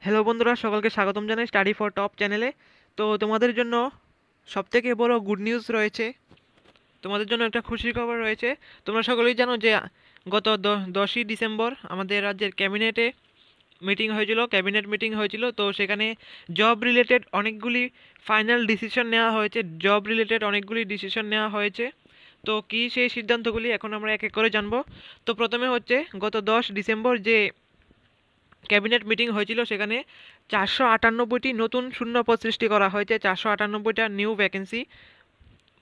Hello বন্ধুরা, সকলকে স্বাগতম জানাই স্টাডি ফর টপ চ্যানেলে। তো তোমাদের জন্য সবথেকে বড় গুড নিউজ রয়েছে, তোমাদের জন্য একটা খুশির খবর রয়েছে। তোমরা সকলেই জানো যে গত 10ই ডিসেম্বর আমাদের রাজ্যের ক্যাবিনেট মিটিং হয়েছিল। তো সেখানে জব রিলেটেড অনেকগুলি ফাইনাল ডিসিশন নেওয়া হয়েছে। তো কী সেই সিদ্ধান্তগুলি এখন আমরা এক এক করে জানবো। তো প্রথমে হচ্ছে গত 10 ডিসেম্বর যে ক্যাবিনেট মিটিং হয়েছিল, সেখানে 498টি নতুন শূন্যপদ সৃষ্টি করা হয়েছে, 498টা new vacancy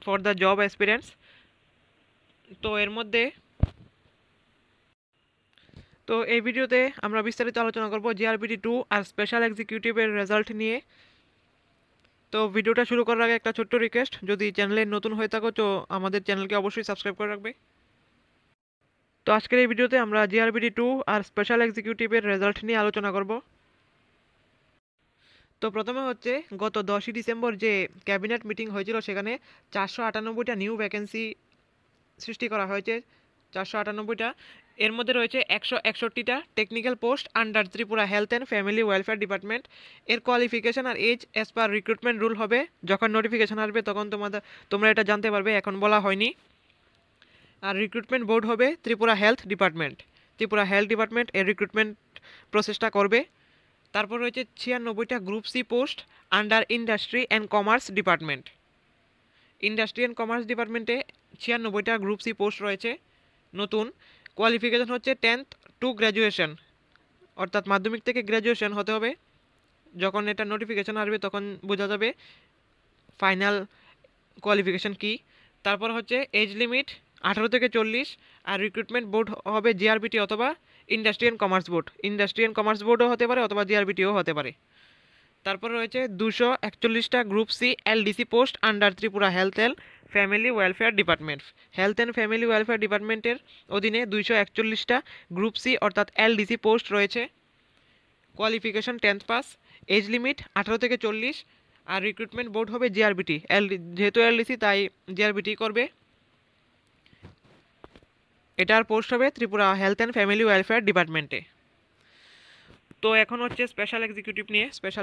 for the job aspirants. তো এর মধ্যে এই ভিডিওতে আমরা বিস্তারিত আলোচনা করব জিআরবিটি 2 আর স্পেশাল এক্সিকিউটিভের রেজাল্ট নিয়ে। তো ভিডিওটা শুরু করার আগে একটা ছোট্ট রিকোয়েস্ট, যদি চ্যানেলে নতুন হয়ে থাকো তো আমাদের চ্যানেলকে অবশ্যই সাবস্ক্রাইব করে রাখবে। তো আজকের এই ভিডিওতে আমরা জিআরবিটি 2 আর স্পেশাল এক্সিকিউটিভের রেজাল্ট নিয়ে আলোচনা করব। তো প্রথমে হচ্ছে গত 10ই ডিসেম্বর যে ক্যাবিনেট মিটিং হয়েছিল, সেখানে 498টা নিউ ভ্যাকেন্সি সৃষ্টি করা হয়েছে। 498টা, এর মধ্যে রয়েছে 161টা technical post under Tripura health and family welfare department. এর কোয়ালিফিকেশন আর age as per recruitment rule হবে। যখন নোটিফিকেশন আসবে তখন তোমরা এটা জানতে পারবে, এখন বলা হয়নি। আর রিক্রুটমেন্ট বোর্ড হবে ত্রিপুরা হেলথ ডিপার্টমেন্ট এর রিক্রুটমেন্ট প্রসেসটা করবে। তারপর রয়েছে 96টা group C post under industry and commerce ডিপার্টমেন্টে 96টা গ্রুপ সি পোস্ট রয়েছে নতুন। কোয়ালিফিকেশন হচ্ছে 10th টু গ্র্যাজুয়েশন, অর্থাৎ মাধ্যমিক থেকে গ্র্যাজুয়েশন হতে হবে। যখন এটা নোটিফিকেশন আসবে তখন বোঝা যাবে ফাইনাল কোয়ালিফিকেশন কি। তারপর হচ্ছে এজ লিমিট 18 থেকে 40, আর রিক্রুটমেন্ট বোর্ড হবে জিআরবিটি অথবা ইন্ডাস্ট্রি অ্যান্ড কমার্স বোর্ডও হতে পারে অথবা জিআরবিটিও হতে পারে। তারপর রয়েছে 241টা group C LDC post under Tripura health and family welfare ডিপার্টমেন্টের অধীনে 241টা গ্রুপ সি অর্থাৎ এলডিসি পোস্ট রয়েছে। Qualification 10th pass, age limit 18 থেকে 40, আর রিক্রুটমেন্ট বোর্ড হবে জিআরবিটি। যেহেতু এলডিসি তাই জিআরবিটি করবে। এটার পোস্ট হবে Tripura health and family welfare ডিপার্টমেন্টে। তো এখন হচ্ছে স্পেশাল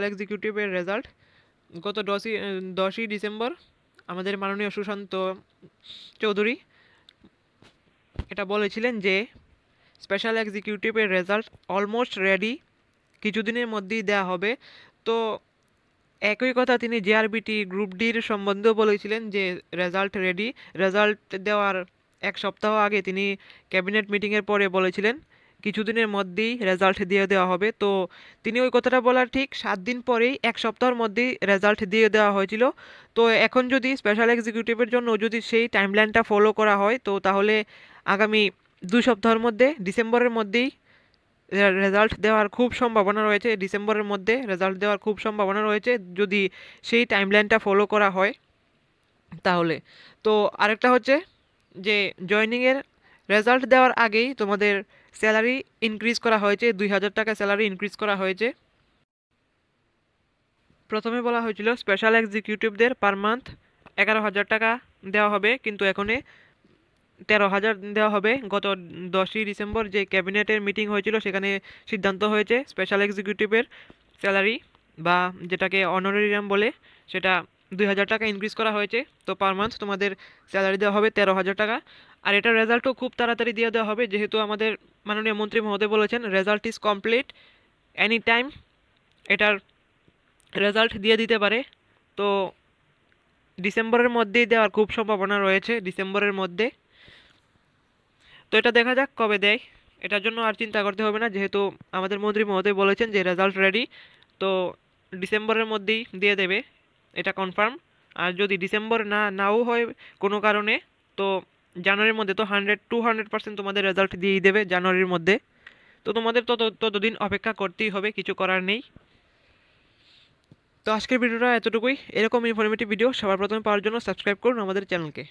এক্সিকিউটিভের রেজাল্ট। গত 10ই ডিসেম্বর আমাদের মাননীয় সুশান্ত চৌধুরী এটা বলেছিলেন যে স্পেশাল এক্সিকিউটিভের রেজাল্ট অলমোস্ট রেডি, কিছুদিনের মধ্যেই দেওয়া হবে। তো একই কথা তিনি জিআরবিটি গ্রুপ ডির সম্বন্ধেও বলেছিলেন যে রেজাল্ট রেডি। রেজাল্ট দেওয়ার এক সপ্তাহ আগে তিনি ক্যাবিনেট মিটিংয়ের পরে বলেছিলেন কিছুদিনের মধ্যেই রেজাল্ট দিয়ে দেওয়া হবে। তো তিনি ওই কথাটা বলার ঠিক 7 দিন পরেই, এক সপ্তাহের মধ্যেই রেজাল্ট দিয়ে দেওয়া হয়েছিল। তো এখন যদি স্পেশাল এক্সিকিউটিভের জন্য যদি সেই টাইমলাইনটা ফলো করা হয়, তো তাহলে আগামী 2 সপ্তাহের মধ্যে ডিসেম্বরের মধ্যেই রেজাল্ট দেওয়ার খুব সম্ভাবনা রয়েছে যদি সেই টাইমলাইনটা ফলো করা হয় তাহলে। তো আরেকটা হচ্ছে যে জয়েনিংয়ের রেজাল্ট দেওয়ার আগেই তোমাদের স্যালারি ইনক্রিজ করা হয়েছে, 2000 টাকা স্যালারি ইনক্রিজ করা হয়েছে। প্রথমে বলা হয়েছিল স্পেশাল এক্সিকিউটিভদের পার মান্থ 11,000 টাকা দেওয়া হবে, কিন্তু এখন 13,000 দেওয়া হবে। গত 10ই ডিসেম্বর যে ক্যাবিনেটের মিটিং হয়েছিল সেখানে সিদ্ধান্ত হয়েছে স্পেশাল এক্সিকিউটিভের স্যালারি বা যেটাকে অনারেরিয়াম বলে সেটা 2,000 টাকা ইনক্রিজ করা হয়েছে। তো পার মান্থ তোমাদের স্যালারি দেওয়া হবে 13,000 টাকা। আর এটার রেজাল্টও খুব তাড়াতাড়ি দিয়ে দেওয়া হবে, যেহেতু আমাদের মাননীয় মন্ত্রী মহোদয় বলেছেন result is complete any time, এটার রেজাল্ট দিয়ে দিতে পারে। তো ডিসেম্বরের মধ্যেই দেওয়ার খুব সম্ভাবনা রয়েছে, ডিসেম্বরের মধ্যে। তো এটা দেখা যাক কবে দেয়, এটার জন্য আর চিন্তা করতে হবে না, যেহেতু আমাদের মন্ত্রী মহোদয় বলেছেন যে রেজাল্ট রেডি। তো ডিসেম্বরের মধ্যেই দিয়ে দেবে, এটা কনফার্ম। আর যদি ডিসেম্বর নাও হয় কোনো কারণে, তো জানুয়ারির মধ্যে তো 200% তোমাদের রেজাল্ট দিয়েই দেবে জানুয়ারির মধ্যে। তো তোমাদের ততদিন অপেক্ষা করতেই হবে, কিছু করার নেই। তো আজকের ভিডিওটা এতটুকুই। এরকম ইনফরমেটিভ ভিডিও সবার প্রথমে পাওয়ার জন্য সাবস্ক্রাইব করুন আমাদের চ্যানেলকে।